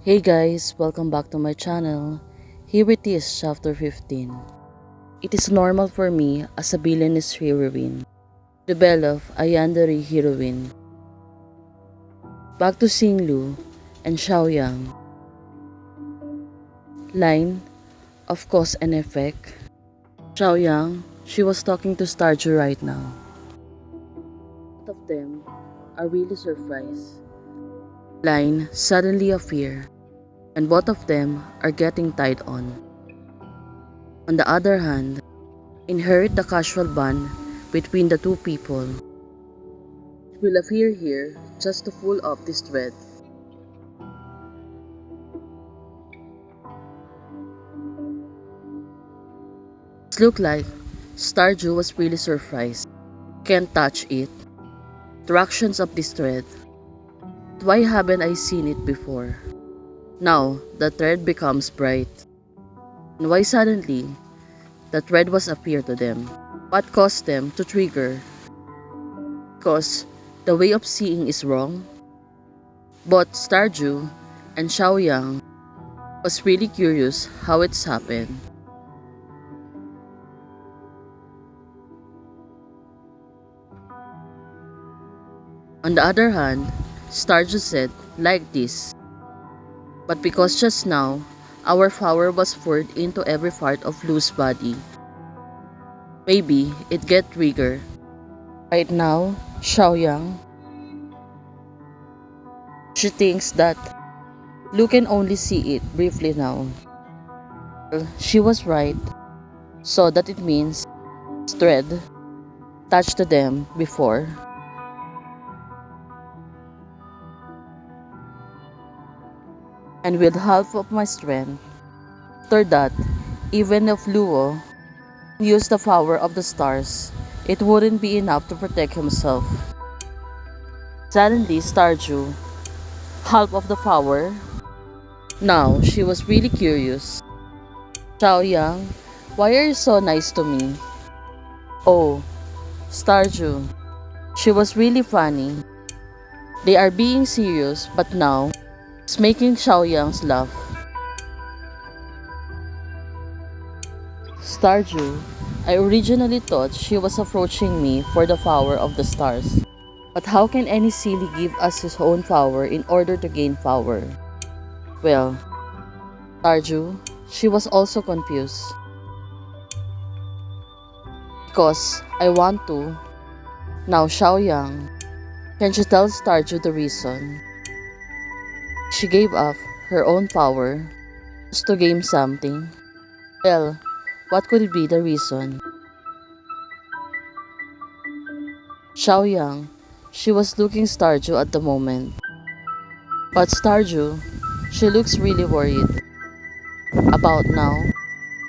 Hey guys, welcome back to my channel. Here it is, chapter 15. It is normal for me as a villainous heroine, develop a yandere heroine. Back to Lu and Xiaoyang. Line of cause and effect. Xiaoyang, she was talking to Starju right now. Both of them are really surprised. Line suddenly appear, and both of them are getting tied on. On the other hand, inherit the casual bond between the two people. It will appear here just to pull up this thread. It looked like Starju was really surprised. Can't touch it. Tractions of this thread. Why haven't I seen it before? Now the thread becomes bright. And why suddenly the thread was appear to them? What caused them to trigger? Because the way of seeing is wrong. Both Starju and Xiaoyang was really curious how it's happened. On the other hand, Starju said like this, but because just now, our power was poured into every part of Lu's body. Maybe it get triggered. Right now, Xiaoyang, she thinks that Lu can only see it briefly now. Well, she was right, so that it means thread touched to them before. And with half of my strength, after that, even if Luo used the power of the stars, it wouldn't be enough to protect himself. Suddenly, Starju, half of the power. Now, she was really curious. Xiaoyang, why are you so nice to me? Oh, Starju, she was really funny. They are being serious, but now, it's making Xiaoyang's laugh. Starju, I originally thought she was approaching me for the power of the stars. But how can any silly give us his own power in order to gain power? Well, Starju, she was also confused. Because I want to. Now Xiaoyang, can she tell Starju the reason? She gave up her own power just to gain something. Well, what could it be the reason? Xiaoyang, she was looking Starju at the moment. But Starju, she looks really worried. About now,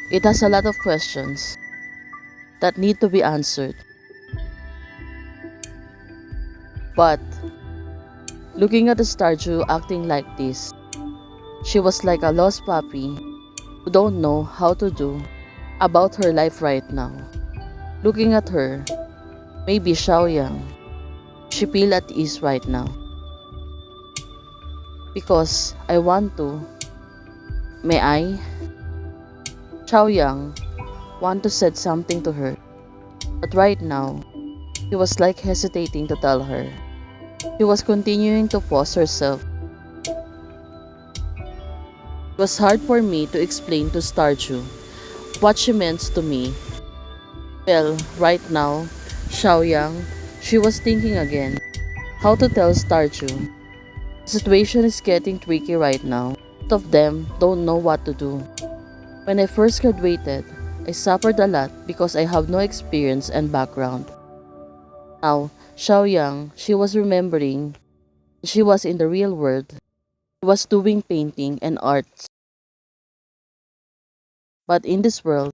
it has a lot of questions that need to be answered. But, looking at the Starju acting like this, she was like a lost puppy who don't know how to do about her life right now. Looking at her, maybe Xiaoyang, she feel at ease right now. Because I want to. May I? Xiaoyang want to said something to her, but right now, he was like hesitating to tell her. She was continuing to pause herself. It was hard for me to explain to Starju what she meant to me. Well, right now, Xiaoyang, she was thinking again how to tell Starju. The situation is getting tricky right now. Both of them don't know what to do. When I first graduated, I suffered a lot because I have no experience and background. Now, Xiaoyang, she was remembering she was in the real world. She was doing painting and arts. But in this world,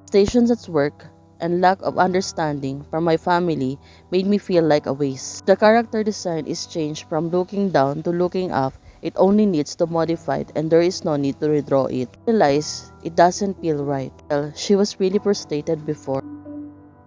stations at work and lack of understanding from my family made me feel like a waste. The character design is changed from looking down to looking up. It only needs to modify it and there is no need to redraw it. I realized it doesn't feel right. Well, she was really frustrated before.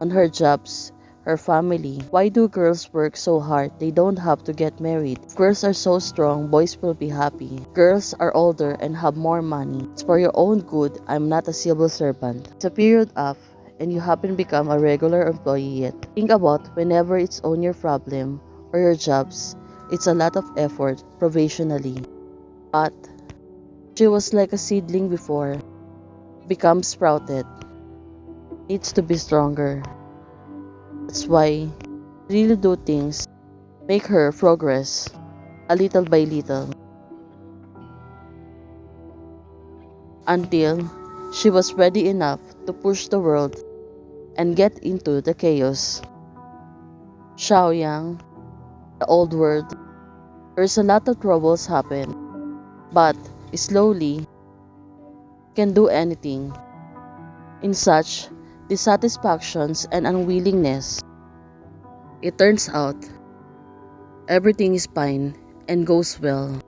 On her jobs, her family. Why do girls work so hard? They don't have to get married. If girls are so strong, boys will be happy. Girls are older and have more money. It's for your own good. I'm not a civil servant. It's a period off and you haven't become a regular employee yet. Think about whenever it's on your problem or your jobs. It's a lot of effort provisionally. But she was like a seedling before. Become sprouted. Needs to be stronger. That's why really do things make her progress a little by little until she was ready enough to push the world and get into the chaos. Xiaoyang, the old world, there's a lot of troubles happen, but slowly can do anything. In such dissatisfactions and unwillingness, it turns out everything is fine and goes well.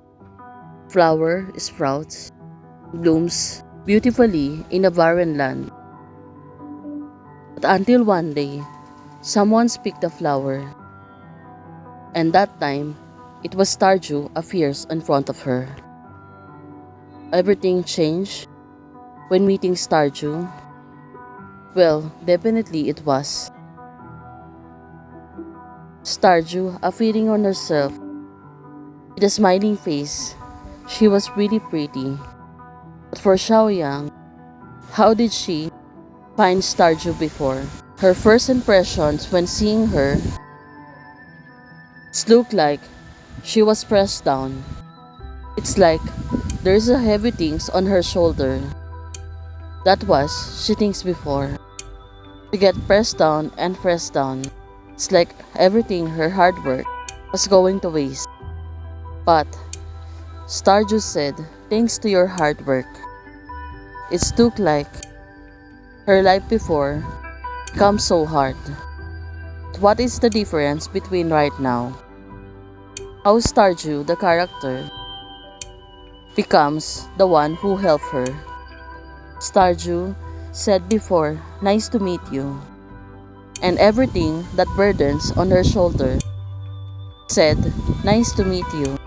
Flower sprouts, blooms beautifully in a barren land. But until one day, someone picked the flower, and that time, it was Starju appears in front of her. Everything changed when meeting Starju. Well, definitely it was. Starju appearing on herself with a smiling face. She was really pretty. But for Xiaoyang, how did she find Starju before? Her first impressions when seeing her, it looked like she was pressed down. It's like there's a heavy things on her shoulder. That was she thinks before. She get pressed down and pressed down. It's like everything her hard work was going to waste. But Starju said, thanks to your hard work, it took like her life before become so hard. What is the difference between right now? How Starju, the character, becomes the one who helped her. Starju said before, nice to meet you. And everything that burdens on her shoulder said, nice to meet you.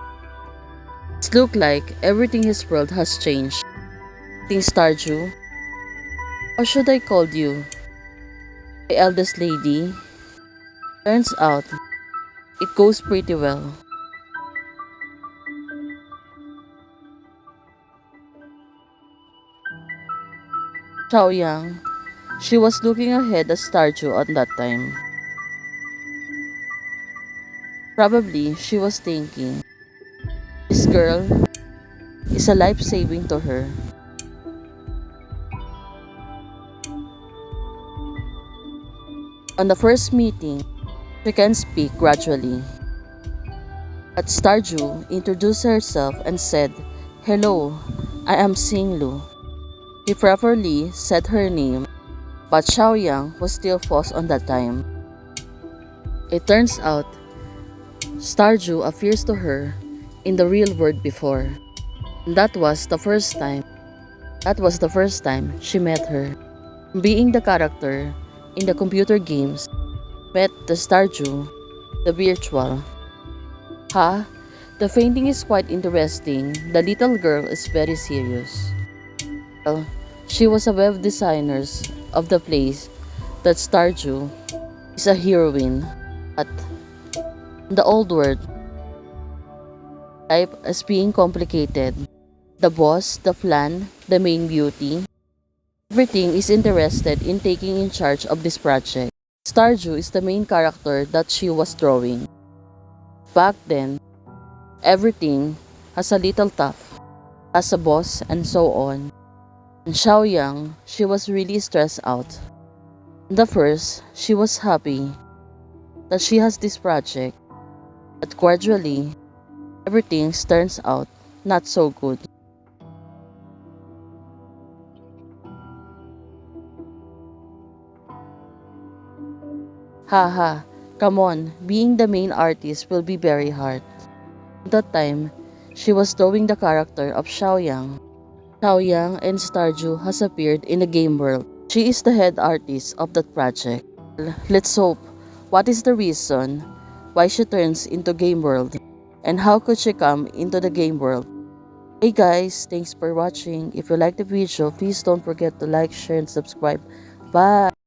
It looked like everything his world has changed. Think Starju, how should I call you? The eldest lady. Turns out, it goes pretty well. Xiaoyang, she was looking ahead at Starju at that time. Probably she was thinking, this girl is a life-saving to her. On the first meeting, she can speak gradually. But Starju introduced herself and said, hello, I am Singlu. She properly said her name, but Xiaoyang was still false on that time. It turns out, Starju appears to her in the real world before. And that was the first time she met her. Being the character in the computer games, met the Starju, the virtual. Ha, the painting is quite interesting. The little girl is very serious. Well, she was a web designer of the place that Starju is a heroine. But in the old world, life is being complicated. The boss, the plan, the main beauty, everything is interested in taking in charge of this project. Starju is the main character that she was drawing. Back then, everything has a little tough, as a boss and so on. And Xiaoyang, she was really stressed out. In the first, she was happy that she has this project, but gradually, everything turns out not so good. Haha, come on, being the main artist will be very hard. At that time, she was drawing the character of Xiaoyang. Xiaoyang and Starju has appeared in the game world. She is the head artist of that project. Let's hope What is the reason why she turns into game world? And how could she come into the game world? Hey guys, thanks for watching. If you like the video, please don't forget to like, share, and subscribe. Bye!